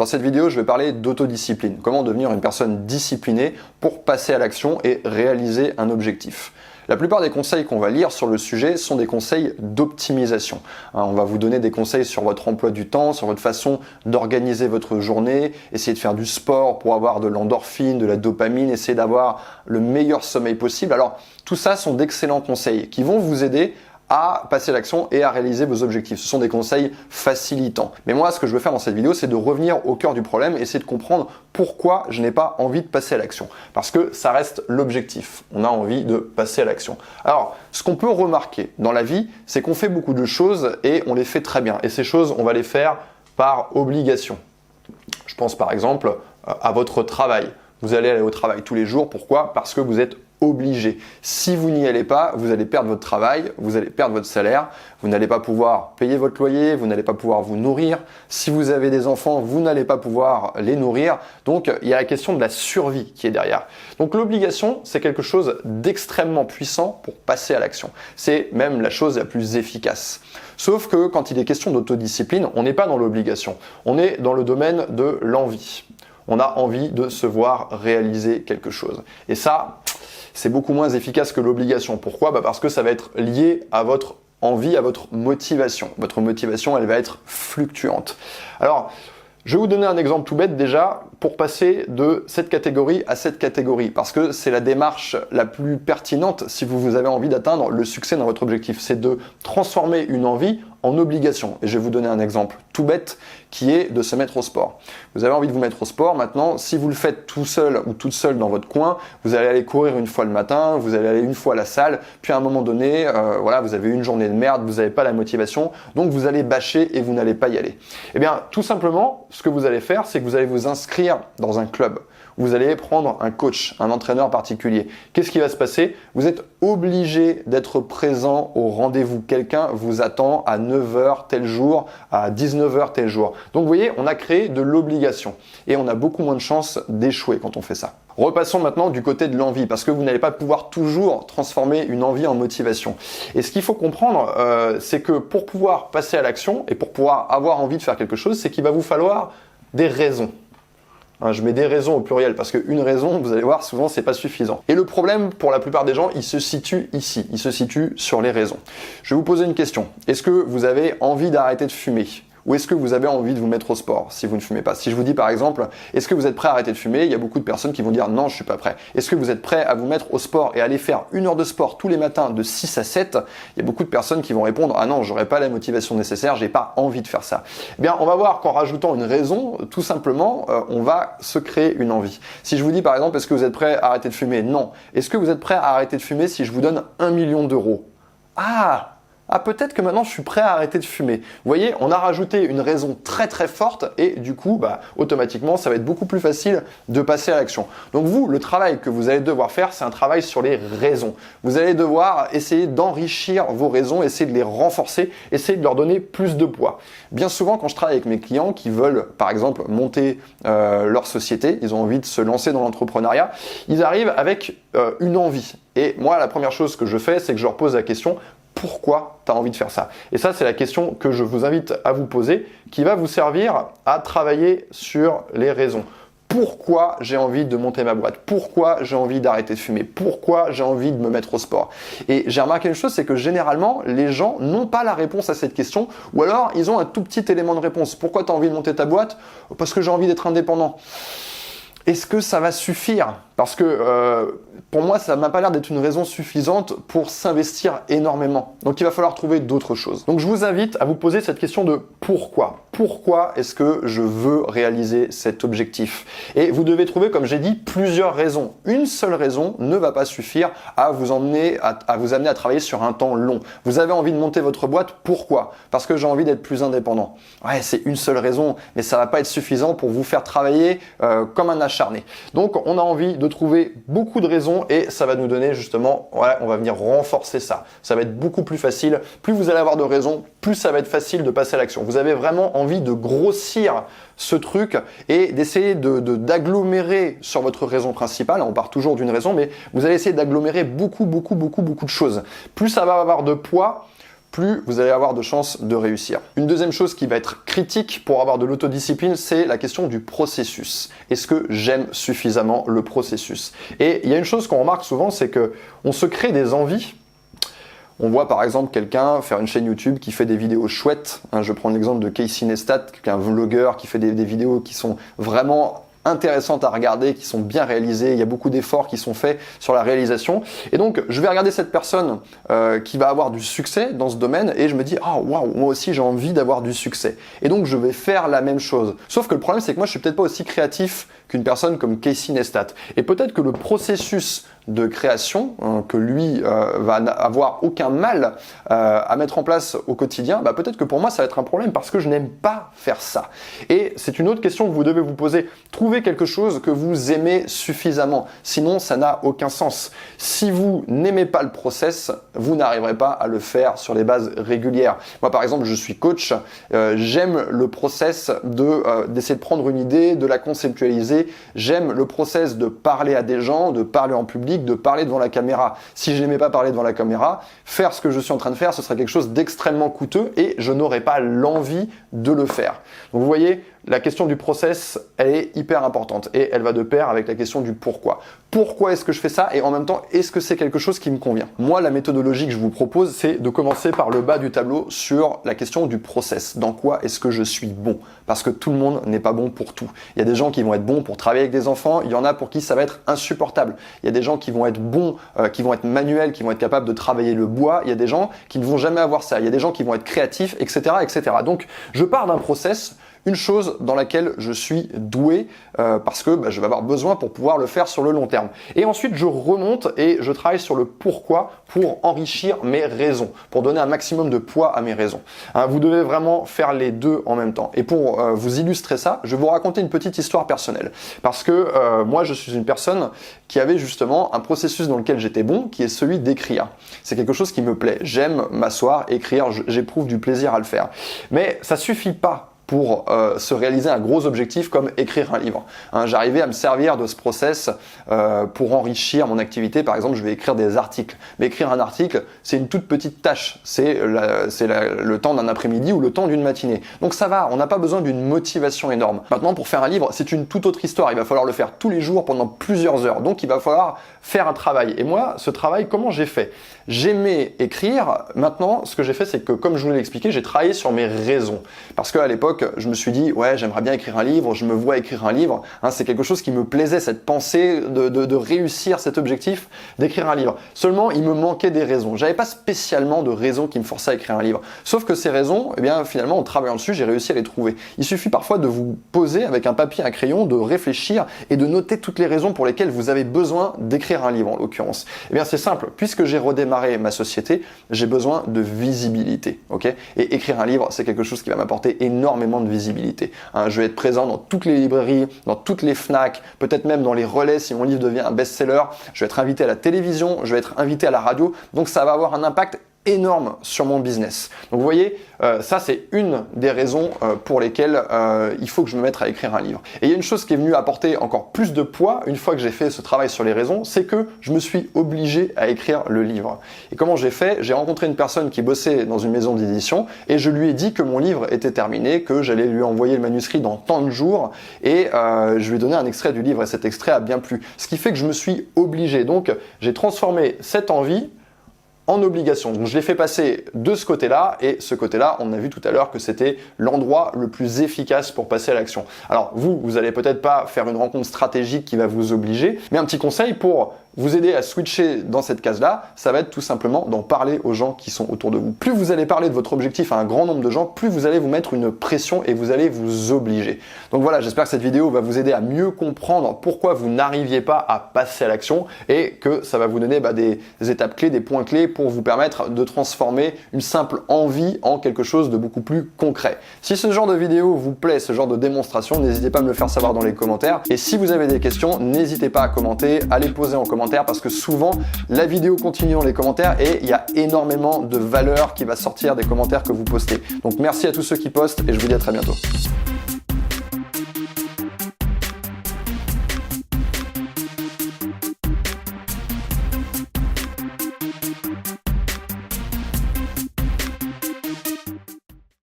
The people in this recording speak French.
Dans cette vidéo, je vais parler d'autodiscipline, comment devenir une personne disciplinée pour passer à l'action et réaliser un objectif. La plupart des conseils qu'on va lire sur le sujet sont des conseils d'optimisation. On va vous donner des conseils sur votre emploi du temps, sur votre façon d'organiser votre journée, essayer de faire du sport pour avoir de l'endorphine, de la dopamine, essayer d'avoir le meilleur sommeil possible. Alors, tout ça sont d'excellents conseils qui vont vous aider à passer à l'action et à réaliser vos objectifs. Ce sont des conseils facilitants. Mais moi, ce que je veux faire dans cette vidéo, c'est de revenir au cœur du problème, essayer de comprendre pourquoi je n'ai pas envie de passer à l'action. Parce que ça reste l'objectif. On a envie de passer à l'action. Alors, ce qu'on peut remarquer dans la vie, c'est qu'on fait beaucoup de choses et on les fait très bien. Et ces choses, on va les faire par obligation. Je pense par exemple à votre travail. Vous allez aller au travail tous les jours. Pourquoi? Parce que vous êtes obligé. Si vous n'y allez pas, vous allez perdre votre travail, vous allez perdre votre salaire, vous n'allez pas pouvoir payer votre loyer, vous n'allez pas pouvoir vous nourrir. Si vous avez des enfants, vous n'allez pas pouvoir les nourrir. Donc, il y a la question de la survie qui est derrière. Donc, l'obligation, c'est quelque chose d'extrêmement puissant pour passer à l'action. C'est même la chose la plus efficace. Sauf que quand il est question d'autodiscipline, on n'est pas dans l'obligation. On est dans le domaine de l'envie. On a envie de se voir réaliser quelque chose. Et ça, c'est beaucoup moins efficace que l'obligation. Pourquoi? Parce que ça va être lié à votre envie, à votre motivation. Votre motivation, elle va être fluctuante. Alors, je vais vous donner un exemple tout bête déjà pour passer de cette catégorie à cette catégorie parce que c'est la démarche la plus pertinente si vous avez envie d'atteindre le succès dans votre objectif. C'est de transformer une envie en obligation. Et je vais vous donner un exemple tout bête qui est de se mettre au sport. Vous avez envie de vous mettre au sport. Maintenant, si vous le faites tout seul ou toute seule dans votre coin, vous allez aller courir une fois le matin, vous allez aller une fois à la salle, puis à un moment donné, voilà, vous avez une journée de merde, vous n'avez pas la motivation, donc vous allez bâcher et vous n'allez pas y aller. Eh bien, tout simplement, ce que vous allez faire, c'est que vous allez vous inscrire dans un club. Vous allez prendre un coach, un entraîneur particulier. Qu'est-ce qui va se passer? Vous êtes obligé d'être présent au rendez-vous. Quelqu'un vous attend à 9h tel jour, à 19h tel jour. Donc vous voyez, on a créé de l'obligation et on a beaucoup moins de chances d'échouer quand on fait ça. Repassons maintenant du côté de l'envie parce que vous n'allez pas pouvoir toujours transformer une envie en motivation. Et ce qu'il faut comprendre, c'est que pour pouvoir passer à l'action et pour pouvoir avoir envie de faire quelque chose, c'est qu'il va vous falloir des raisons. Je mets des raisons au pluriel parce qu'une raison, vous allez voir, souvent, c'est pas suffisant. Et le problème, pour la plupart des gens, il se situe ici. Il se situe sur les raisons. Je vais vous poser une question. Est-ce que vous avez envie d'arrêter de fumer ? Ou est-ce que vous avez envie de vous mettre au sport si vous ne fumez pas? Si je vous dis par exemple, est-ce que vous êtes prêt à arrêter de fumer? Il y a beaucoup de personnes qui vont dire non, je suis pas prêt. Est-ce que vous êtes prêt à vous mettre au sport et aller faire 1 heure de sport tous les matins de 6 à 7? Il y a beaucoup de personnes qui vont répondre ah non, j'aurais pas la motivation nécessaire, j'ai pas envie de faire ça. Eh bien, on va voir qu'en rajoutant une raison, tout simplement, on va se créer une envie. Si je vous dis par exemple, est-ce que vous êtes prêt à arrêter de fumer? Non. Est-ce que vous êtes prêt à arrêter de fumer si je vous donne 1 million d'euros? Ah, peut-être que maintenant je suis prêt à arrêter de fumer. Vous voyez, on a rajouté une raison très très forte et du coup, automatiquement, ça va être beaucoup plus facile de passer à l'action. Donc vous, le travail que vous allez devoir faire, c'est un travail sur les raisons. Vous allez devoir essayer d'enrichir vos raisons, essayer de les renforcer, essayer de leur donner plus de poids. Bien souvent, quand je travaille avec mes clients qui veulent, par exemple, monter leur société, ils ont envie de se lancer dans l'entrepreneuriat, ils arrivent avec une envie. Et moi, la première chose que je fais, c'est que je leur pose la question pourquoi tu as envie de faire ça? Et ça, c'est la question que je vous invite à vous poser qui va vous servir à travailler sur les raisons. Pourquoi j'ai envie de monter ma boîte? Pourquoi j'ai envie d'arrêter de fumer? Pourquoi j'ai envie de me mettre au sport? Et j'ai remarqué une chose, c'est que généralement, les gens n'ont pas la réponse à cette question ou alors ils ont un tout petit élément de réponse. Pourquoi tu as envie de monter ta boîte? Parce que j'ai envie d'être indépendant. Est-ce que ça va suffire? Parce que pour moi, ça m'a pas l'air d'être une raison suffisante pour s'investir énormément. Donc, il va falloir trouver d'autres choses. Donc, je vous invite à vous poser cette question de pourquoi. Pourquoi est-ce que je veux réaliser cet objectif? Et vous devez trouver, comme j'ai dit, plusieurs raisons. Une seule raison ne va pas suffire à vous amener à travailler sur un temps long. Vous avez envie de monter votre boîte, pourquoi? Parce que j'ai envie d'être plus indépendant. Ouais, c'est une seule raison, mais ça va pas être suffisant pour vous faire travailler comme un acharné. Donc, on a envie de trouver beaucoup de raisons et ça va nous donner justement, voilà, on va venir renforcer ça. Ça va être beaucoup plus facile. Plus vous allez avoir de raisons, plus ça va être facile de passer à l'action. Vous avez vraiment envie de grossir ce truc et d'essayer d'agglomérer sur votre raison principale. On part toujours d'une raison, mais vous allez essayer d'agglomérer beaucoup de choses. Plus ça va avoir de poids, plus vous allez avoir de chances de réussir. Une deuxième chose qui va être critique pour avoir de l'autodiscipline, c'est la question du processus. Est-ce que j'aime suffisamment le processus? Et il y a une chose qu'on remarque souvent, c'est que on se crée des envies. On voit par exemple quelqu'un faire une chaîne YouTube qui fait des vidéos chouettes. Je prends l'exemple de Casey Neistat, qui est un vlogueur qui fait des vidéos qui sont vraiment intéressantes à regarder, qui sont bien réalisées, il y a beaucoup d'efforts qui sont faits sur la réalisation. Et donc, je vais regarder cette personne qui va avoir du succès dans ce domaine et je me dis « Ah, waouh, moi aussi j'ai envie d'avoir du succès. » Et donc, je vais faire la même chose. Sauf que le problème, c'est que moi, je suis peut-être pas aussi créatif qu'une personne comme Casey Neistat. Et peut-être que le processus de création que lui va avoir aucun mal à mettre en place au quotidien, peut-être que pour moi ça va être un problème parce que je n'aime pas faire ça. Et c'est une autre question que vous devez vous poser. Trouvez quelque chose que vous aimez suffisamment, sinon ça n'a aucun sens. Si vous n'aimez pas le process, vous n'arriverez pas à le faire sur les bases régulières. Moi par exemple, je suis coach, j'aime le process d'essayer de prendre une idée, de la conceptualiser, j'aime le process de parler à des gens, de parler en public, de parler devant la caméra. Si je n'aimais pas parler devant la caméra, faire ce que je suis en train de faire, ce serait quelque chose d'extrêmement coûteux et je n'aurais pas l'envie de le faire. Donc vous voyez, la question du process, elle est hyper importante et elle va de pair avec la question du pourquoi. Pourquoi est-ce que je fais ça et en même temps, est-ce que c'est quelque chose qui me convient? Moi, la méthodologie que je vous propose, c'est de commencer par le bas du tableau sur la question du process. Dans quoi est-ce que je suis bon? Parce que tout le monde n'est pas bon pour tout. Il y a des gens qui vont être bons pour travailler avec des enfants, il y en a pour qui ça va être insupportable. Il y a des gens qui vont être bons, qui vont être manuels, qui vont être capables de travailler le bois. Il y a des gens qui ne vont jamais avoir ça. Il y a des gens qui vont être créatifs, etc., etc. Donc, je pars d'un process, une chose dans laquelle je suis doué parce que je vais avoir besoin pour pouvoir le faire sur le long terme. Et ensuite, je remonte et je travaille sur le pourquoi pour enrichir mes raisons, pour donner un maximum de poids à mes raisons. Vous devez vraiment faire les deux en même temps. Et pour vous illustrer ça, je vais vous raconter une petite histoire personnelle. Parce que moi, je suis une personne qui avait justement un processus dans lequel j'étais bon, qui est celui d'écrire. C'est quelque chose qui me plaît. J'aime m'asseoir, écrire, j'éprouve du plaisir à le faire. Mais ça suffit pas pour se réaliser un gros objectif comme écrire un livre. J'arrivais à me servir de ce process pour enrichir mon activité. Par exemple, je vais écrire des articles. Mais écrire un article, c'est une toute petite tâche. C'est le temps d'un après-midi ou le temps d'une matinée. Donc ça va, on n'a pas besoin d'une motivation énorme. Maintenant, pour faire un livre, c'est une toute autre histoire. Il va falloir le faire tous les jours pendant plusieurs heures. Donc il va falloir faire un travail. Et moi, ce travail, comment j'ai fait? J'aimais écrire. Maintenant, ce que j'ai fait, c'est que, comme je vous l'ai expliqué, j'ai travaillé sur mes raisons. Parce qu'à l'époque, je me suis dit, ouais, j'aimerais bien écrire un livre, je me vois écrire un livre. C'est quelque chose qui me plaisait, cette pensée de réussir cet objectif d'écrire un livre. Seulement, il me manquait des raisons. J'avais pas spécialement de raisons qui me forçaient à écrire un livre. Sauf que ces raisons, eh bien, finalement, en travaillant dessus, j'ai réussi à les trouver. Il suffit parfois de vous poser avec un papier, un crayon, de réfléchir et de noter toutes les raisons pour lesquelles vous avez besoin d'écrire un livre, en l'occurrence. Eh bien, c'est simple. Puisque j'ai redémarré ma société, j'ai besoin de visibilité, ok? Et écrire un livre, c'est quelque chose qui va m'apporter énormément de visibilité. Je vais être présent dans toutes les librairies, dans toutes les FNAC, peut-être même dans les relais si mon livre devient un best-seller. Je vais être invité à la télévision, je vais être invité à la radio. Donc ça va avoir un impact énorme sur mon business. Donc vous voyez, ça c'est une des raisons pour lesquelles il faut que je me mette à écrire un livre. Et il y a une chose qui est venue apporter encore plus de poids une fois que j'ai fait ce travail sur les raisons, c'est que je me suis obligé à écrire le livre. Et comment j'ai fait? J'ai rencontré une personne qui bossait dans une maison d'édition et je lui ai dit que mon livre était terminé, que j'allais lui envoyer le manuscrit dans tant de jours et je lui ai donné un extrait du livre et cet extrait a bien plu. Ce qui fait que je me suis obligé. Donc j'ai transformé cette envie en obligation. Donc je l'ai fait passer de ce côté-là et ce côté-là, on a vu tout à l'heure que c'était l'endroit le plus efficace pour passer à l'action. Alors vous allez peut-être pas faire une rencontre stratégique qui va vous obliger, mais un petit conseil pour vous aider à switcher dans cette case-là, ça va être tout simplement d'en parler aux gens qui sont autour de vous. Plus vous allez parler de votre objectif à un grand nombre de gens, plus vous allez vous mettre une pression et vous allez vous obliger. Donc voilà, j'espère que cette vidéo va vous aider à mieux comprendre pourquoi vous n'arriviez pas à passer à l'action et que ça va vous donner des étapes clés, des points clés pour vous permettre de transformer une simple envie en quelque chose de beaucoup plus concret. Si ce genre de vidéo vous plaît, ce genre de démonstration, n'hésitez pas à me le faire savoir dans les commentaires. Et si vous avez des questions, n'hésitez pas à commenter, à les poser en commentaire parce que souvent la vidéo continue dans les commentaires et il y a énormément de valeur qui va sortir des commentaires que vous postez. Donc merci à tous ceux qui postent et je vous dis à très bientôt.